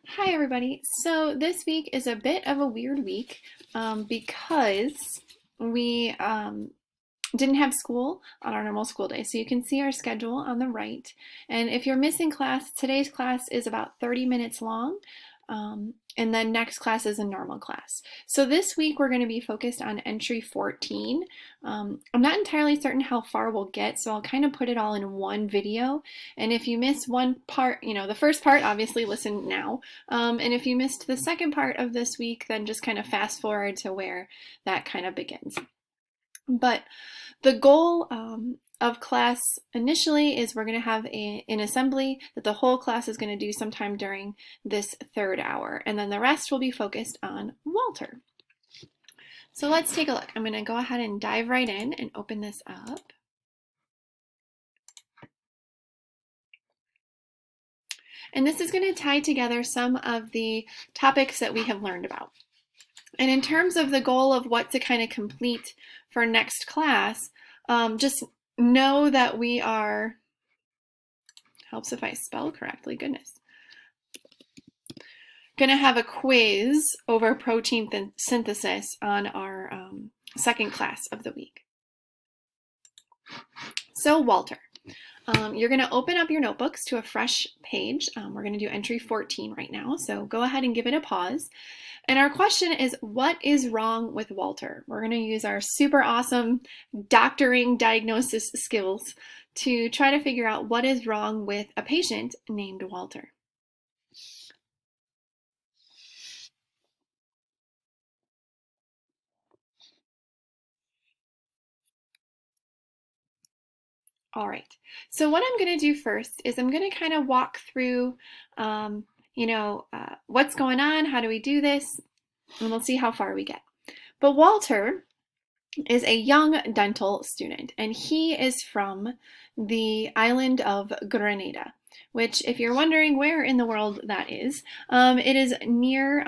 Hi, everybody. So this week is a bit of a weird week because we didn't have school on our normal school day. So you can see our schedule on the right. And if you're missing class, today's class is about 30 minutes long. And then next class is a normal class. So this week we're going to be focused on entry 14. I'm not entirely certain how far we'll get, so I'll kind of put it all in one video. And if you miss one part, the first part, obviously listen now. And if you missed the second part of this week, then just kind of fast forward to where that kind of begins. But the goal of class initially is we're going to have an assembly that the whole class is going to do sometime during this third hour, and then the rest will be focused on Walter. So let's take a look. I'm going to go ahead and dive right in and open this up. And this is going to tie together some of the topics that we have learned about. And in terms of the goal of what to kind of complete for next class, just know that we are, helps if I spell correctly, goodness, going to have a quiz over protein synthesis on our second class of the week. So Walter, you're going to open up your notebooks to a fresh page. We're going to do entry 14 right now, so go ahead and give it a pause. And our question is, what is wrong with Walter? We're going to use our super awesome doctoring diagnosis skills to try to figure out what is wrong with a patient named Walter. All right, so what I'm going to do first is I'm going to kind of walk through, what's going on, how do we do this, and we'll see how far we get. But Walter is a young dental student, and he is from the island of Grenada, which, if you're wondering where in the world that is, it is near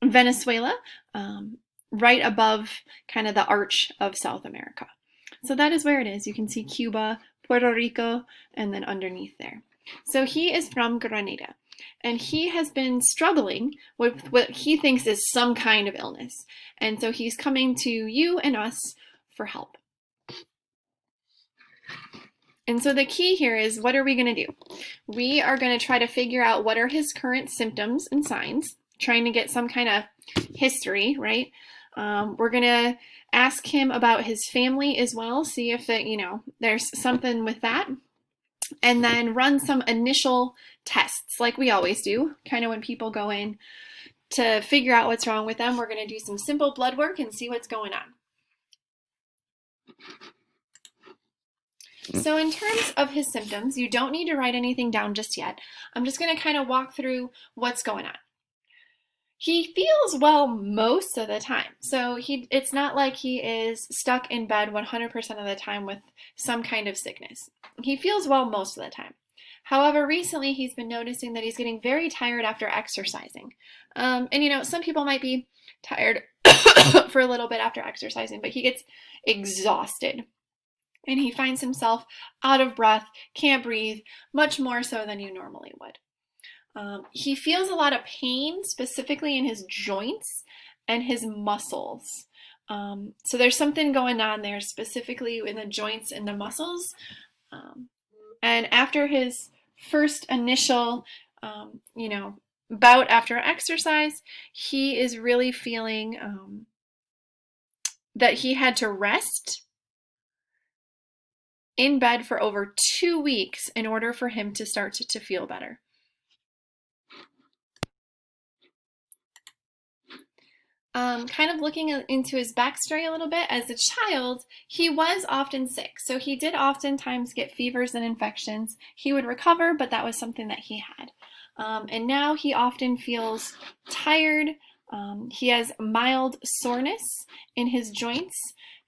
Venezuela, right above kind of the arch of South America. So that is where it is. You can see Cuba, Puerto Rico, and then underneath there. So he is from Grenada, and he has been struggling with what he thinks is some kind of illness. And so he's coming to you and us for help. And so the key here is, what are we going to do? We are going to try to figure out what are his current symptoms and signs, trying to get some kind of history, right? We're going to ask him about his family as well, see if there's something with that, and then run some initial tests like we always do. Kind of when people go in to figure out what's wrong with them, we're going to do some simple blood work and see what's going on. So in terms of his symptoms, you don't need to write anything down just yet. I'm just going to kind of walk through what's going on. He feels well most of the time. So it's not like he is stuck in bed 100% of the time with some kind of sickness. He feels well most of the time. However, recently he's been noticing that he's getting very tired after exercising. Some people might be tired for a little bit after exercising, but he gets exhausted. And he finds himself out of breath, can't breathe, much more so than you normally would. He feels a lot of pain, specifically in his joints and his muscles. So there's something going on there, specifically in the joints and the muscles. And after his first initial, bout after exercise, he is really feeling that he had to rest in bed for over 2 weeks in order for him to start to feel better. Kind of looking into his backstory a little bit, as a child, he was often sick. So he did oftentimes get fevers and infections. He would recover, but that was something that he had. And now he often feels tired. He has mild soreness in his joints.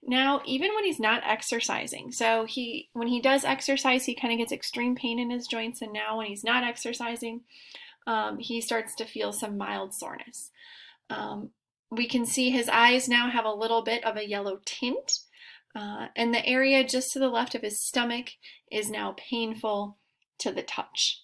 Now, even when he's not exercising, so when he does exercise, he kind of gets extreme pain in his joints, and now when he's not exercising, he starts to feel some mild soreness. We can see his eyes now have a little bit of a yellow tint, and the area just to the left of his stomach is now painful to the touch.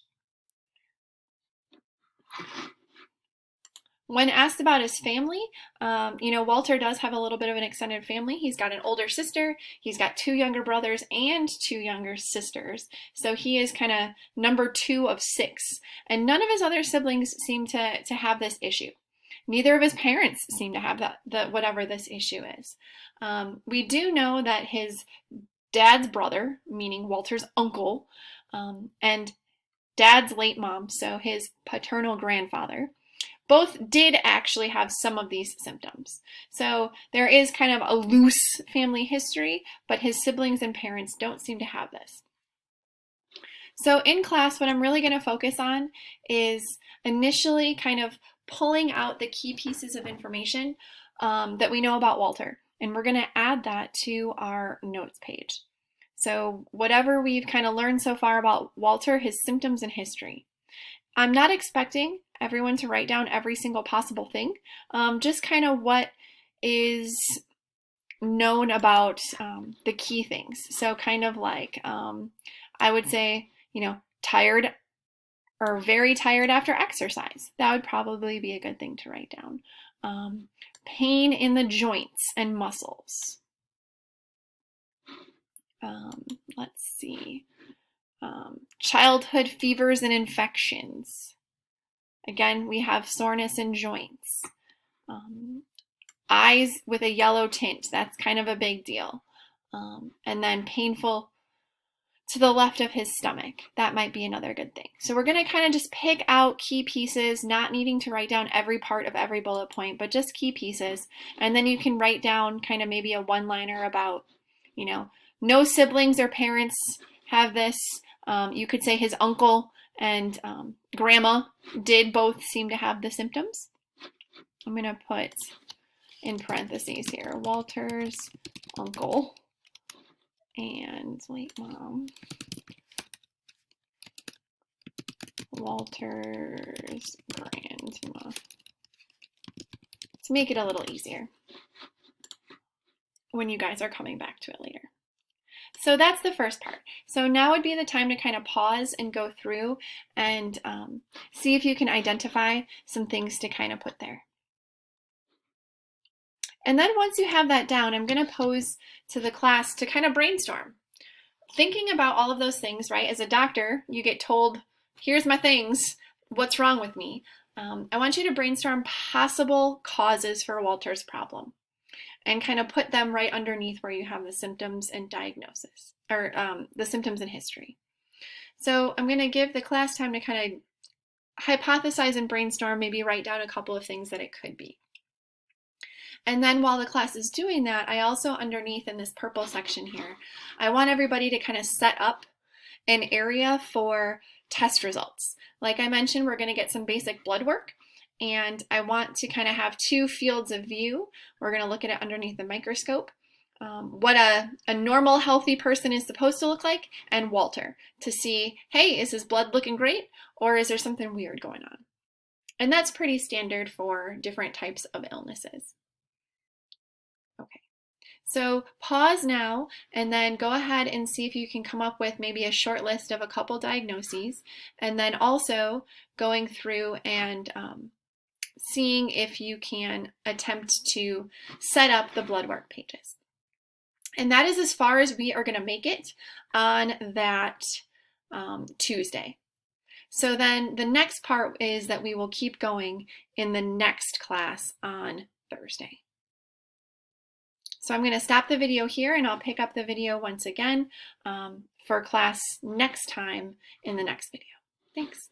When asked about his family, Walter does have a little bit of an extended family. He's got an older sister, he's got 2 younger brothers and 2 younger sisters. So he is kind of number 2 of 6. And none of his other siblings seem to have this issue. Neither of his parents seem to have whatever this issue is. We do know that his dad's brother, meaning Walter's uncle, and dad's late mom, so his paternal grandfather, both did actually have some of these symptoms. So there is kind of a loose family history, but his siblings and parents don't seem to have this. So in class, what I'm really going to focus on is initially kind of pulling out the key pieces of information that we know about Walter. And we're going to add that to our notes page. So whatever we've kind of learned so far about Walter, his symptoms and history. I'm not expecting everyone to write down every single possible thing, just kind of what is known about the key things. So kind of like, I would say, tired or very tired after exercise. That would probably be a good thing to write down. Pain in the joints and muscles. Let's see. Childhood fevers and infections. Again, we have soreness in joints. Eyes with a yellow tint. That's kind of a big deal. And then painful to the left of his stomach. That might be another good thing. So we're going to kind of just pick out key pieces, not needing to write down every part of every bullet point, but just key pieces. And then you can write down kind of maybe a one-liner about, no siblings or parents have this. You could say his uncle and grandma did both seem to have the symptoms. I'm going to put in parentheses here, Walter's uncle and late mom, Walter's grandma, to make it a little easier when you guys are coming back to it later. So that's the first part. So now would be the time to kind of pause and go through and see if you can identify some things to kind of put there. And then once you have that down, I'm going to pose to the class to kind of brainstorm. Thinking about all of those things, right? As a doctor, you get told, here's my things, what's wrong with me? I want you to brainstorm possible causes for Walter's problem and kind of put them right underneath where you have the symptoms and diagnosis, or the symptoms and history. So I'm going to give the class time to kind of hypothesize and brainstorm, maybe write down a couple of things that it could be. And then while the class is doing that, I also underneath in this purple section here, I want everybody to kind of set up an area for test results. Like I mentioned, we're going to get some basic blood work, and I want to kind of have 2 fields of view. We're going to look at it underneath the microscope, what a normal healthy person is supposed to look like, and Walter, to see, hey, is his blood looking great, or is there something weird going on? And that's pretty standard for different types of illnesses. Okay, so pause now and then go ahead and see if you can come up with maybe a short list of a couple diagnoses, and then also going through and seeing if you can attempt to set up the blood work pages. And that is as far as we are going to make it on that Tuesday. So then the next part is that we will keep going in the next class on Thursday. So I'm going to stop the video here, and I'll pick up the video once again for class next time in the next video. Thanks.